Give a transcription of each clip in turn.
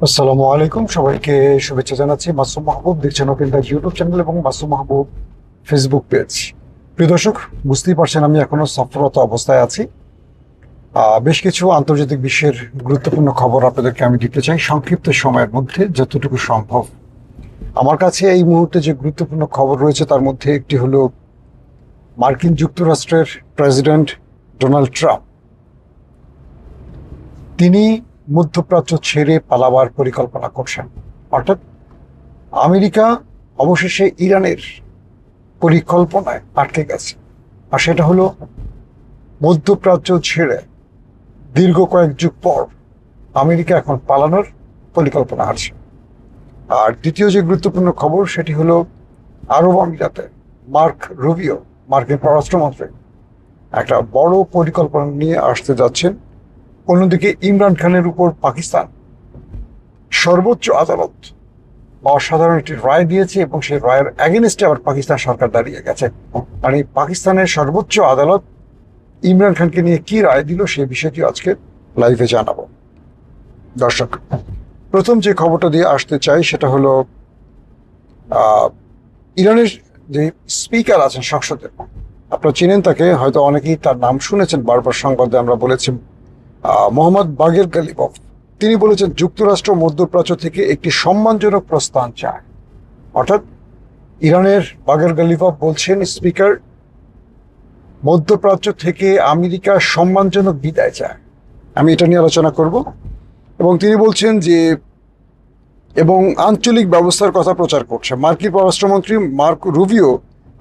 আসসালামু আলাইকুম, সবাইকে শুভেচ্ছা জানাচ্ছি। মাসুম মাহবুব দেখছেন ওপেন দ্য ইউটিউব চ্যানেল এবং মাসুম মাহবুব ফেসবুক পেজ। প্রিয় দর্শক, বুঝতেই পারছেন আমি এখনো সফররত অবস্থায় আছি। বেশ কিছু আন্তর্জাতিক বিশ্বের গুরুত্বপূর্ণ খবর আপনাদেরকে আমি দিতে চাই সংক্ষিপ্ত সময়ের মধ্যে যতটুকু সম্ভব। আমার কাছে এই মুহূর্তে যে গুরুত্বপূর্ণ খবর রয়েছে তার মধ্যে একটি হলো মার্কিন যুক্তরাষ্ট্রের প্রেসিডেন্ট ডোনাল্ড ট্রাম্প, তিনি মধ্যপ্রাচ্য ছেড়ে পালাবার পরিকল্পনা করছেন। অর্থাৎ আমেরিকা অবশেষে ইরানের পরিকল্পনায় আটকে গেছে, আর সেটা হলো মধ্যপ্রাচ্য ছেড়ে দীর্ঘ কয়েক যুগ পর আমেরিকা এখন পালানোর পরিকল্পনা আছে। আর দ্বিতীয় যে গুরুত্বপূর্ণ খবর সেটি হলো আরব আমিরাতে মার্ক রুবিও, মার্কিন পররাষ্ট্রমন্ত্রী, একটা বড় পরিকল্পনা নিয়ে আসতে যাচ্ছেন। অন্যদিকে ইমরান খানের উপর পাকিস্তান সর্বোচ্চ আদালত অসাধারণ একটি রায় দিয়েছে এবং সেই রায়ের এগেনস্টে আবার পাকিস্তান সরকার দাঁড়িয়ে গেছে। মানে পাকিস্তানের সর্বোচ্চ আদালত ইমরান খানকে নিয়ে কি রায় দিল সেই বিষয়টি আজকে লাইভে জানাবো। দর্শক, প্রথম যে খবরটা দিয়ে আসতে চাই সেটা হলো ইরানের যে স্পিকার আছেন সংসদের, আপনারা চিনেন তাকে, হয়তো অনেকেই তার নাম শুনেছেন, বারবার সংবাদে আমরা বলেছি, মোহাম্মদ বাগের গালিবফ। তিনি বলেছেন যুক্তরাষ্ট্র মধ্যপ্রাচ্য থেকে একটি সম্মানজনক প্রস্থান চায়। অর্থাৎ ইরানের বাগের গালিবফ বলছেন, স্পিকার, মধ্যপ্রাচ্য থেকে আমেরিকা সম্মানজনক বিদায় চায়। আমি এটা নিয়ে আলোচনা করব। এবং তিনি বলছেন যে এবং আঞ্চলিক ব্যবস্থার কথা প্রচার করছে। মার্কিন পররাষ্ট্রমন্ত্রী মার্ক রুবিও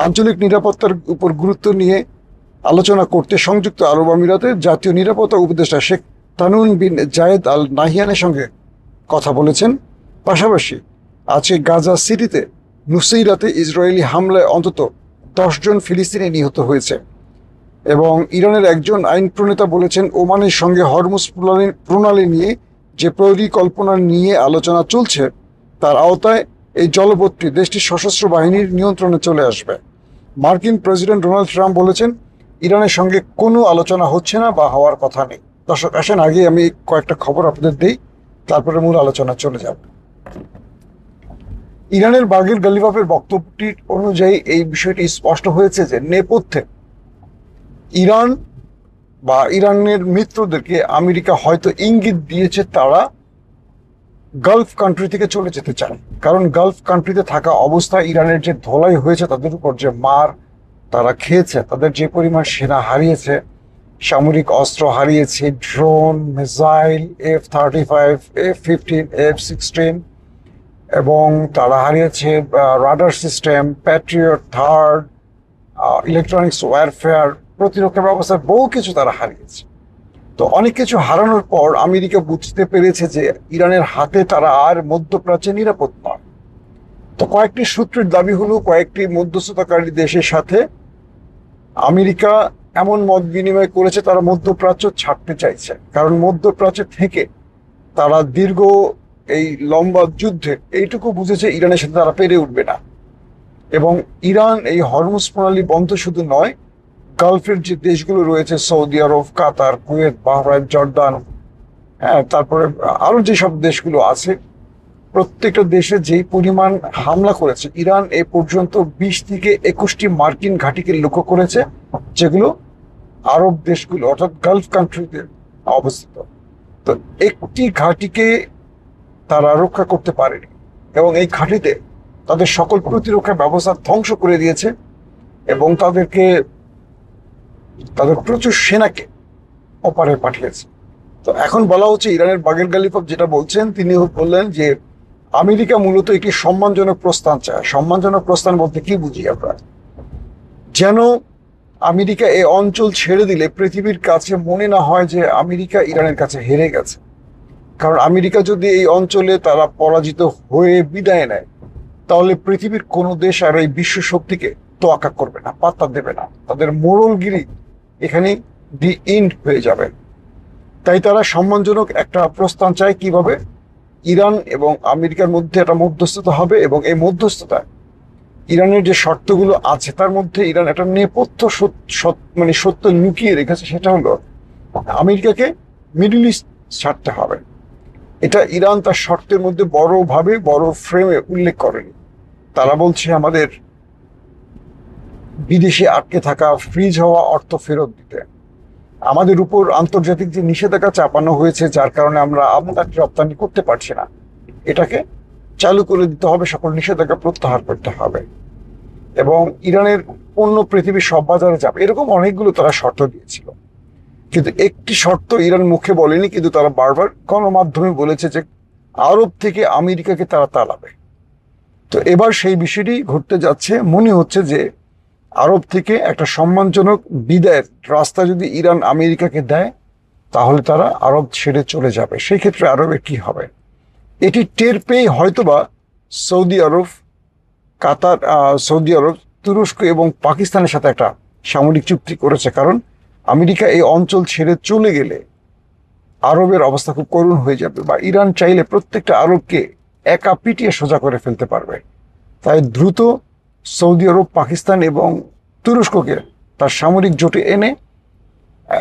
আঞ্চলিক নিরাপত্তার উপর গুরুত্ব নিয়ে আলোচনা করতে সংযুক্ত আরব আমিরাতের জাতীয় নিরাপত্তা উপদেষ্টা শেখ তানুন বিন জায়েদ আল নাহিয়ানের সঙ্গে কথা বলেছেন। পাশাপাশি আজকে গাজা সিটিতে নুসৈরাতে ইসরায়েলি হামলায় অন্তত 10 জন ফিলিস্তিনি নিহত হয়েছে। এবং ইরানের একজন আইন প্রণেতা বলেছেন, ওমানের সঙ্গে হরমুজ প্রণালী নিয়ে যে পরিকল্পনা নিয়ে আলোচনা চলছে তার আওতায় এই জলপথটি দেশটির সশস্ত্র বাহিনীর নিয়ন্ত্রণে চলে আসবে। মার্কিন প্রেসিডেন্ট ডোনাল্ড ট্রাম্প বলেছেন, ইরানের সঙ্গে কোনো আলোচনা হচ্ছে না বা হওয়ার কথা নেই। দর্শক, আসেন আগে আমি কয়েকটা খবর আপনাদের দিই, তারপরে মূল আলোচনা চলে যাব। ইরানের বাগের গালিবাফের বক্তব্যটি অনুযায়ী এই বিষয়টি স্পষ্ট হয়েছে যে নেপথ্যে ইরান বা ইরানের মিত্রদেরকে আমেরিকা হয়তো ইঙ্গিত দিয়েছে তারা গালফ কান্ট্রি থেকে চলে যেতে চান। কারণ গালফ কান্ট্রিতে থাকা অবস্থায় ইরানের যে ধোলাই হয়েছে, তাদের উপর যে মার তারা খেয়েছে, তাদের যে পরিমাণ সেনা হারিয়েছে, সামরিক অস্ত্র হারিয়েছে, drone, missile, F-35, F-15, F-16, এবং তারা হারিয়েছে radar system, Patriot third, electronics warfare, প্রতিরক্ষা ব্যবস্থার বহু কিছু তারা হারিয়েছে। তো অনেক কিছু হারানোর পর আমেরিকা বুঝতে পেরেছে যে ইরানের হাতে তারা আর মধ্যপ্রাচ্যে নিরাপদ নয়। তো কয়েকটি সূত্রের দাবি হলো কয়েকটি মধ্যস্থতাকারী দেশের সাথে আমেরিকা এমন মত বিনিময় করেছে তারা মধ্যপ্রাচ্য ছাড়তে চাইছে। কারণ মধ্যপ্রাচ্য থেকে তারা দীর্ঘ এই লম্বা যুদ্ধে এইটুকু বুঝেছে ইরানের সাথে তারা পেরে উঠবে না। এবং ইরান এই হরমুজ প্রণালী বন্ধ শুধু নয়, গালফের যে দেশগুলো রয়েছে, সৌদি আরব, কাতার, কুয়েত, বাহরাইন, জর্দান, হ্যাঁ, তারপরে আরো যেসব দেশগুলো আছে, প্রত্যেকটা দেশে যেই পরিমাণ হামলা করেছে ইরান, এ পর্যন্ত 20 থেকে 21টি মার্কিন ঘাঁটিকে লক্ষ্য করেছে, যেগুলো আরব দেশগুলো অর্থাৎ গালফ কান্ট্রিতে অবস্থিত। তো একটি ঘাঁটিকে তারা রক্ষা করতে পারেনি এবং এই ঘাঁটিতে তাদের সকল প্রতিরক্ষা ব্যবস্থা ধ্বংস করে দিয়েছে এবং তাদের প্রচুর সেনাকে অপারে পাঠিয়েছে। তো এখন বলা হচ্ছে ইরানের বাগের গালিফ যেটা বলছেন, তিনি বললেন যে আমেরিকা মূলত একটি সম্মানজনক প্রস্থান চায়। সম্মানজনক প্রস্থান বলতে কি বুঝি আমরা? যেন আমেরিকা এই অঞ্চল ছেড়ে দিলে পৃথিবীর কাছে মনে না হয় যে আমেরিকা ইরানের কাছে হেরে গেছে। কারণ আমেরিকা যদি এই অঞ্চলে তারা পরাজিত হয়ে বিদায় নেয়, তাহলে পৃথিবীর কোনো দেশ আর এই বিশ্ব শক্তিকে তোয়াক্কা করবে না, পাত্তা দেবে না। তাদের মোড়লগিরি এখানে দি এন্ড হয়ে যাবে। তাই তারা সম্মানজনক একটা প্রস্থান চায়। কিভাবে? ইরান এবং আমেরিকার মধ্যে একটা মধ্যস্থতা হবে এবং এই মধ্যস্থতায় ইরানের যে শর্তগুলো আছে তার মধ্যে ইরান একটা নেপথ্য সত্য লুকিয়ে রেখেছে, সেটা হলো আমেরিকাকে মিডল ইস্ট ছাড়তে হবে। এটা ইরান তার শর্তের মধ্যে বড়ভাবে বড় ফ্রেমে উল্লেখ করেনি। তারা বলছে আমাদের বিদেশে আটকে থাকা ফ্রিজ হওয়া অর্থ ফেরত দিতে, আমাদের উপর আন্তর্জাতিক যে নিষেধাজ্ঞা চাপানো হয়েছে যার কারণে আমরা আমদানি রপ্তানি করতে পারছি না, এটাকে চালু করে দিতে হবে, সকল নিষেধাজ্ঞা প্রত্যাহার করতে হবে, এবং ইরানের পণ্য পৃথিবীর সব বাজারে যাবে, এরকম অনেকগুলো তারা শর্ত দিয়েছিল। কিন্তু একটি শর্ত ইরান মুখে বলেনি, কিন্তু তারা বারবার গণমাধ্যমে বলেছে যে আরব থেকে আমেরিকাকে তারা তাড়াবে। তো এবার সেই বিষয়টি ঘটতে যাচ্ছে। মনে হচ্ছে যে আরব থেকে একটা সম্মানজনক বিদায়ের রাস্তা যদি ইরান আমেরিকাকে দেয়, তাহলে তারা আরব ছেড়ে চলে যাবে। সেই ক্ষেত্রে আরবের কি হবে, এটি টের পেয়ে হয়তোবা সৌদি আরব, কাতার, সৌদি আরব, তুরস্ক এবং পাকিস্তানের সাথে একটা সামরিক চুক্তি করেছে। কারণ আমেরিকা এই অঞ্চল ছেড়ে চলে গেলে আরবের অবস্থা খুব করুণ হয়ে যাবে, বা ইরান চাইলে প্রত্যেকটা আরবকে একা পিটিয়ে সোজা করে ফেলতে পারবে। তাই দ্রুত সৌদি আরব, পাকিস্তান এবং তুরস্ককে তার সামরিক জোটে এনে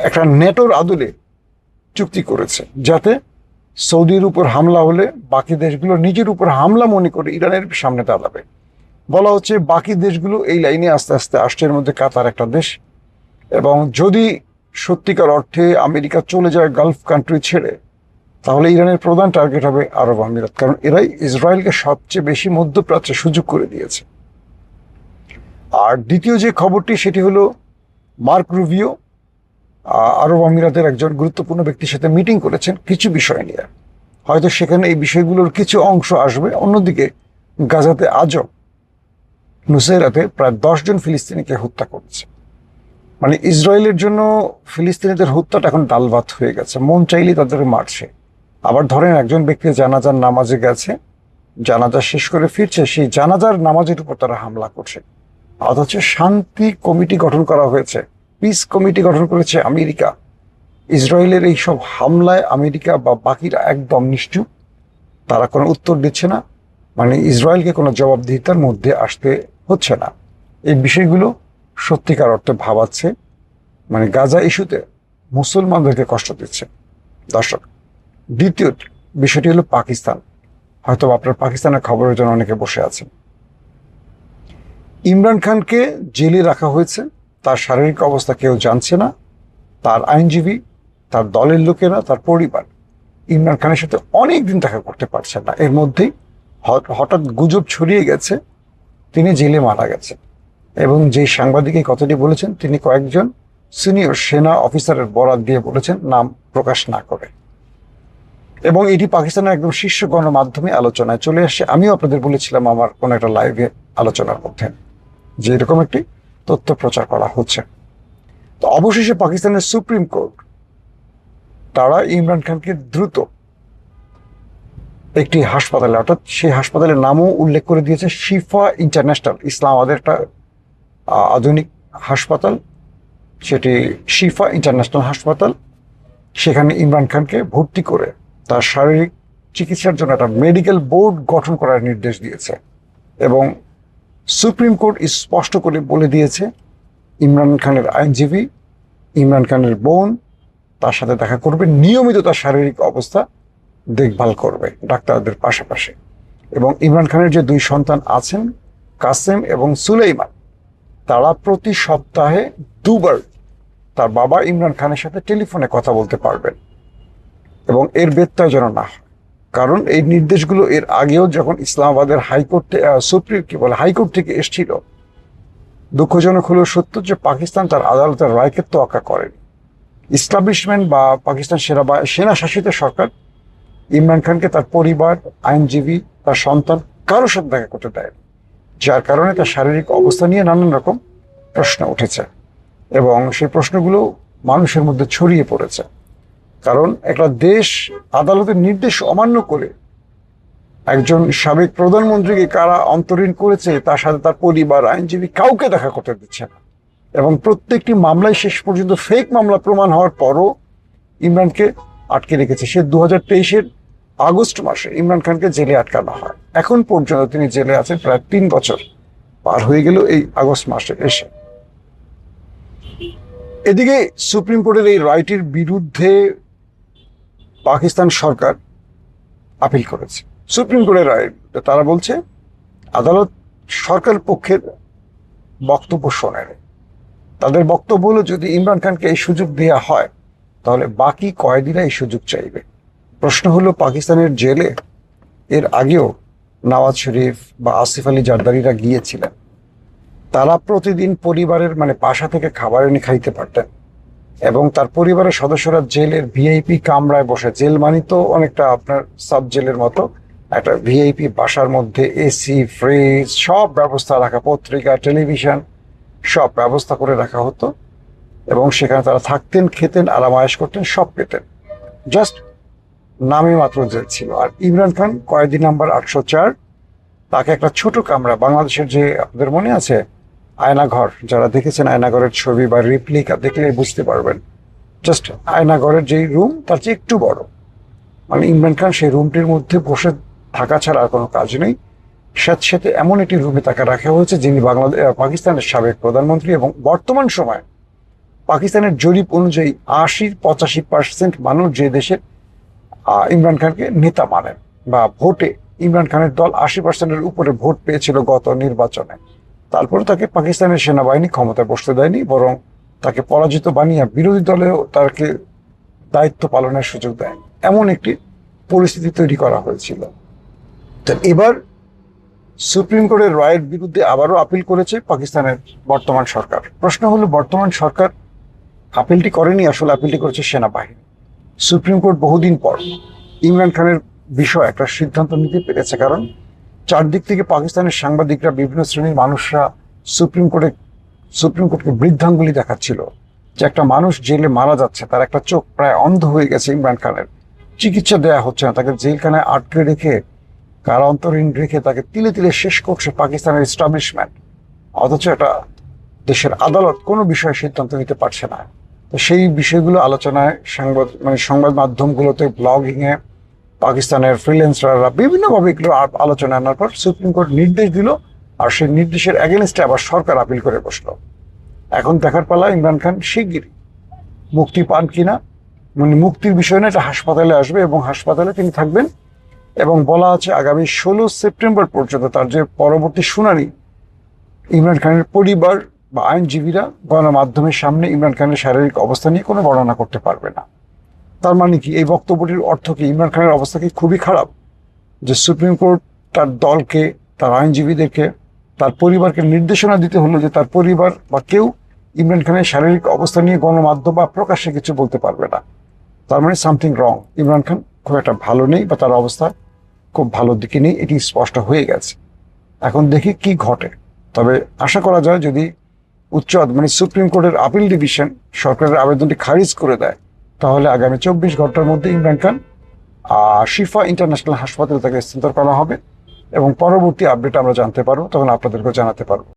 একটা নেটোর আদলে চুক্তি করেছে, যাতে সৌদির উপর হামলা হলে বাকি দেশগুলো নিজের উপর হামলা মনে করে ইরানের সামনে দাঁড়াবে। বলা হচ্ছে বাকি দেশগুলো এই লাইনে আস্তে আস্তে আসছে, এর মধ্যে কাতার একটা দেশ। এবং যদি সত্যিকার অর্থে আমেরিকা চলে যায় গালফ কান্ট্রি ছেড়ে, তাহলে ইরানের প্রধান টার্গেট হবে আরব আমিরাত, কারণ এরাই ইসরায়েলকে সবচেয়ে বেশি মধ্যপ্রাচ্যে সুযোগ করে দিয়েছে। আর দ্বিতীয় যে খবরটি সেটি হলো মার্ক রুবিও আরব আমিরাতের একজন গুরুত্বপূর্ণ ব্যক্তির সাথে মিটিং করেছেন কিছু বিষয় নিয়ে। হয়তো সেখানে এই বিষয়গুলোর কিছু অংশ আসবে। অন্যদিকে গাজাতে আজও নুসাইরাতে প্রায় 10 জন ফিলিস্তিনিকে হত্যা করেছে। মানে ইসরায়েলের জন্য ফিলিস্তিনিদের হত্যাটা এখন ডাল ভাত হয়ে গেছে, মন চাইলেই তাদের মারছে। আবার ধরেন একজন ব্যক্তি জানাজার নামাজে গেছে, জানাজা শেষ করে ফিরছে, সেই জানাজার নামাজের উপর তারা হামলা করছে। অথচ শান্তি কমিটি গঠন করা হয়েছে, পিস কমিটি গঠন করেছে আমেরিকা। ইসরায়েলের এই সব হামলায় আমেরিকা বা বাকিরা একদম নিশ্চুপ, তারা কোনো উত্তর দিচ্ছে না। মানে ইসরায়েলকে কোনো জবাবদিহিতার মধ্যে আসতে হচ্ছে না। এই বিষয়গুলো সত্যিকার অর্থে ভাবাচ্ছে, মানে গাজা ইস্যুতে মুসলমানদেরকে কষ্ট দিচ্ছে। দর্শক, দ্বিতীয় বিষয়টি হলো পাকিস্তান। হয়তো আপনার পাকিস্তানের খবরের জন্য অনেকে বসে আছেন। ইমরান খানকে জেলে রাখা হয়েছে, তার শারীরিক অবস্থা কেউ জানছে না, তার আইনজীবী, তার দলের লোকেরা, তার পরিবার ইমরান খানের সাথে অনেক দিন দেখা করতে পারছেন না। এর মধ্যেই হঠাৎ গুজব ছড়িয়ে গেছে তিনি জেলে মারা গেছেন, এবং যে সাংবাদিক এই কথাটি বলেছেন তিনি কয়েকজন সিনিয়র সেনা অফিসারের বরাত দিয়ে বলেছেন, নাম প্রকাশ না করে। এবং এটি পাকিস্তানের একদম শীর্ষ গণমাধ্যমে আলোচনায় চলে আসছে। আমিও আপনাদের বলেছিলাম আমার কোনো একটা লাইভে আলোচনার মধ্যে যে এরকম একটি তথ্য প্রচার করা হচ্ছে। তো অবশেষে পাকিস্তানের সুপ্রিম কোর্ট তারা ইমরান খানকে দ্রুত একটি হাসপাতালে, অর্থাৎ সেই হাসপাতালের নামও উল্লেখ করে দিয়েছে, শিফা ইন্টারন্যাশনাল, ইসলামাবাদের একটা আধুনিক হাসপাতাল, সেটি শিফা ইন্টারন্যাশনাল হাসপাতাল। সেখানে ইমরান খানকে ভর্তি করে তার শারীরিক চিকিৎসার জন্য একটা মেডিকেল বোর্ড গঠন করার নির্দেশ দিয়েছে। এবং সুপ্রিম কোর্ট স্পষ্ট করে বলে দিয়েছে ইমরান খানের আইনজীবী, ইমরান খানের বোন তার সাথে দেখা করবে, নিয়মিত তার শারীরিক অবস্থা দেখভাল করবে ডাক্তারদের পাশাপাশি। এবং ইমরান খানের যে 2 সন্তান আছেন, কাসেম এবং সুলাইমান, তারা প্রতি সপ্তাহে 2 বার তার বাবা ইমরান খানের সাথে টেলিফোনে কথা বলতে পারবেন, এবং এর ব্যত্যয় যেন না হয়। কারণ এই নির্দেশগুলো এর আগেও যখন ইসলামাবাদের হাইকোর্টে হাইকোর্ট থেকে এসেছিল, দুঃখজনক হলেও সত্য যে পাকিস্তান তার আদালতের রায়কে তোয়াক্কা করেনি। ইস্টাবলিশমেন্ট বা পাকিস্তান সেনা শাসিত সরকার ইমরান খানকে তার পরিবার, আইনজীবী, তার সন্তান কারোর সাথে দেখা করতে দেয়নি, যার কারণে তার শারীরিক অবস্থা নিয়ে নানান রকম প্রশ্ন উঠেছে, এবং সেই প্রশ্নগুলো মানুষের মধ্যে ছড়িয়ে পড়েছে। কারণ একটা দেশ আদালতের নির্দেশ অমান্য করে একজন সাবেক প্রধানমন্ত্রীকে কারা অন্তরীণ করেছে, তার সাথে তার পরিবার, আইনজীবী কাউকে দেখা করতে দিচ্ছে না। এবং প্রত্যেকটি মামলায় শেষ পর্যন্ত ফেক মামলা প্রমাণ হওয়ার পরও ইমরানকে আটকে রেখেছে। সে 2023-এর আগস্ট মাসে ইমরান খানকে জেলে আটকানো হয়। এখন পর্যন্ত তিনি জেলে আছেন প্রায় 3 বছর পার হয়ে গেল এই আগস্ট মাসে এসে। এদিকে সুপ্রিম কোর্টের এই রায়টির বিরুদ্ধে পাকিস্তান সরকার আপিল করেছে সুপ্রিম কোর্টের রায়। তারা বলছে আদালত সরকার পক্ষের বক্তব্য শোনেনি। তাদের বক্তব্য হলো যদি ইমরান খানকে এই সুযোগ দেওয়া হয় তাহলে বাকি কয়েদিরা এই সুযোগ চাইবে। প্রশ্ন হলো পাকিস্তানের জেলে এর আগেও নওয়াজ শরীফ বা আসিফ আলী জারদারিরা গিয়েছিলেন। তারা প্রতিদিন পরিবারের বাসা থেকে খাবার এনে খাইতে পারতেন এবং তার পরিবারের সদস্যরা জেলের ভিআইপি কামরায় বসে, জেল মানি তো অনেকটা আপনার সাব জেলের মতো একটা ভিআইপি বাসার মধ্যে এসি, ফ্রিজ সব ব্যবস্থা রাখা, পত্রিকা, টেলিভিশন সব ব্যবস্থা করে রাখা হতো এবং সেখানে তারা থাকতেন, খেতেন, আরামায়েশ করতেন, সব পেতেন। জাস্ট নামে মাত্র জেল ছিল। আর ইমরান খান কয়েদি নাম্বার 804, তাকে একটা ছোট কামরা, বাংলাদেশের যে আপনাদের মনে আছে আয়নাঘর, যারা দেখেছেন আয়নাঘরের ছবি বা রিপ্লিকা দেখলে বুঝতে পারবেন, জাস্ট আয়নাঘরের যেই রুম তার চেয়ে একটু বড়, ইমরান খান সেই রুমটির মধ্যে বসে থাকা ছাড়া আর কোনো কাজ নেই। স্যাঁতস্যাঁতে এমন একটি রুমে তাকে রাখা হয়েছে যিনি পাকিস্তানের সাবেক প্রধানমন্ত্রী এবং বর্তমান সময়ে পাকিস্তানের জরিপ অনুযায়ী 80-85% মানুষ যে দেশের ইমরান খানকে নেতা মানেন বা ভোটে ইমরান খানের দল 80%-এর উপরে ভোট পেয়েছিল গত নির্বাচনে। তারপরে তাকে পাকিস্তানের সেনাবাহিনী ক্ষমতায় বসতে দেয়নি, বরং তাকে পরাজিত বানিয়ে বিরোধী দলেও তাকে দায়িত্ব পালনের সুযোগ দেয়। এমন একটি পরিস্থিতি তৈরি করা হয়েছিল। তো এবার সুপ্রিম কোর্টের রায়ের বিরুদ্ধে আবারও আপিল করেছে পাকিস্তানের বর্তমান সরকার। প্রশ্ন হলো বর্তমান সরকার আপিলটি করেনি, আসলে আপিলটি করেছে সেনাবাহিনী। সুপ্রিম কোর্ট বহুদিন পর ইমরান খানের বিষয়ে একটা সিদ্ধান্ত নিতে পেরেছে, কারণ চারদিক থেকে পাকিস্তানের সাংবাদিকরা, বিভিন্ন শ্রেণীর মানুষরা সুপ্রিম কোর্টকে বৃদ্ধাঙ্গুলি দেখাচ্ছিল যে একটা মানুষ জেলে মারা যাচ্ছে, তার একটা চোখ প্রায় অন্ধ হয়ে গেছে ইমরান খানের, চিকিৎসা দেওয়া হচ্ছে না, তাকে জেলখানায় আটকে রেখে, কারান্তরীণ রেখে তাকে তিলে তিলে শেষ করছে পাকিস্তানের এস্টাবলিশমেন্ট, অথচ এটা দেশের আদালত কোনো বিষয়ে সিদ্ধান্ত নিতে পারছে না। তো সেই বিষয়গুলো আলোচনায় সংবাদ মাধ্যমগুলোতে, ব্লগিংয়ে পাকিস্তানের ফ্রিল্যান্সাররা বিভিন্নভাবে এগুলো আলোচনা আনার পর সুপ্রিম কোর্ট নির্দেশ দিল, আর সেই নির্দেশের এগেনস্টে আবার সরকার আপিল করে বসলো। এখন দেখার পালা ইমরান খান শিগগিরই মুক্তি পান কিনা। মুক্তির বিষয় না, এটা হাসপাতালে আসবে এবং হাসপাতালে তিনি থাকবেন এবং বলা আছে আগামী 16 সেপ্টেম্বর পর্যন্ত তার যে পরবর্তী শুনানি, ইমরান খানের পরিবার বা আইনজীবীরা গণমাধ্যমের সামনে ইমরান খানের শারীরিক অবস্থা নিয়ে কোনো বর্ণনা করতে পারবে না। তার মানে কি, এই বক্তব্যটির অর্থ কি ইমরান খানের অবস্থা কি খুবই খারাপ, যে সুপ্রিম কোর্ট তার দলকে, তার আইনজীবীদেরকে, তার পরিবারকে নির্দেশনা দিতে হলো যে তার পরিবার বা কেউ ইমরান খানের শারীরিক অবস্থা নিয়ে গণমাধ্যম বা প্রকাশ্যে কিছু বলতে পারবে না। তার মানে সামথিং রং, ইমরান খান খুব একটা ভালো নেই বা তার অবস্থা খুব ভালো দিকে নেই, এটি স্পষ্ট হয়ে গেছে। এখন দেখি কি ঘটে। তবে আশা করা যায় যদি সুপ্রিম কোর্টের আপিল ডিভিশন সরকারের আবেদনটি খারিজ করে দেয়, তাহলে আগামী 24 ঘন্টার মধ্যে ইমরান খান শিফা ইন্টারন্যাশনাল হাসপাতালে তাকে স্থানান্তর করা হবে এবং পরবর্তী আপডেট আমরা জানতে পারবো, তখন আপনাদেরকে জানাতে পারবো।